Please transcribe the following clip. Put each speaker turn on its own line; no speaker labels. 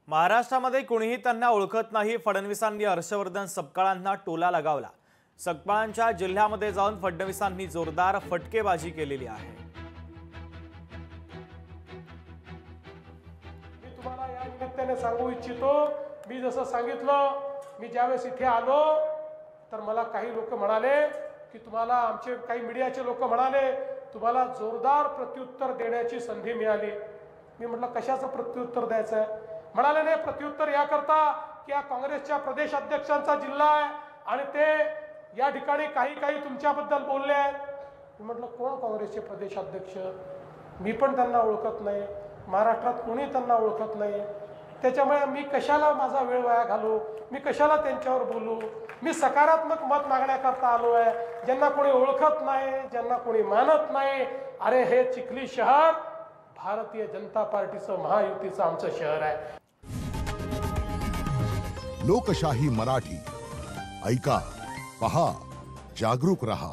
महाराष्ट्रामध्ये कुणीही त्यांना ओळखत नाही। फडणवीसांनी हर्षवर्धन सपकाळांना टोला लगावला। सपकाळांच्या जिल्ह्यामध्ये जाऊन फडणवीसांनी जोरदार फटकेबाजी केलेली आहे।
मी तुम्हाला या निमित्ताने सांगू इच्छितो, मी जसं सांगितलं, मी ज्यावेळेस इथे आलो तर मला काही लोक म्हणाले की तुम्हाला, आमचे काही मीडियाचे लोक म्हणाले तुम्हाला जोरदार प्रत्युत्तर देण्याची संधी मिळाली। मी म्हटलं कशाचं प्रत्युत्तर द्यायचं आहे? म्हणाले नाही, प्रत्युत्तर याकरता की या काँग्रेसच्या प्रदेश अध्यक्षांचा जिल्हा आहे आणि ते या ठिकाणी काही तुमच्याबद्दल बोलले आहेत। मी म्हटलं कोण काँग्रेसचे प्रदेश अध्यक्ष? मी पण त्यांना ओळखत नाही, महाराष्ट्रात कोणी त्यांना ओळखत नाही। त्याच्यामुळे मी कशाला माझा वेळ वाया घालू, मी कशाला त्यांच्यावर बोलू? मी सकारात्मक मत मागण्याकरता आलो आहे। ज्यांना कोणी ओळखत नाही, ज्यांना कोणी मानत नाही, अरे हे चिखली शहर भारतीय जनता पार्टीचं, महायुतीचं आमचं शहर आहे।
लोकशाही मराठी ऐका, पहा, जागरूक रहा।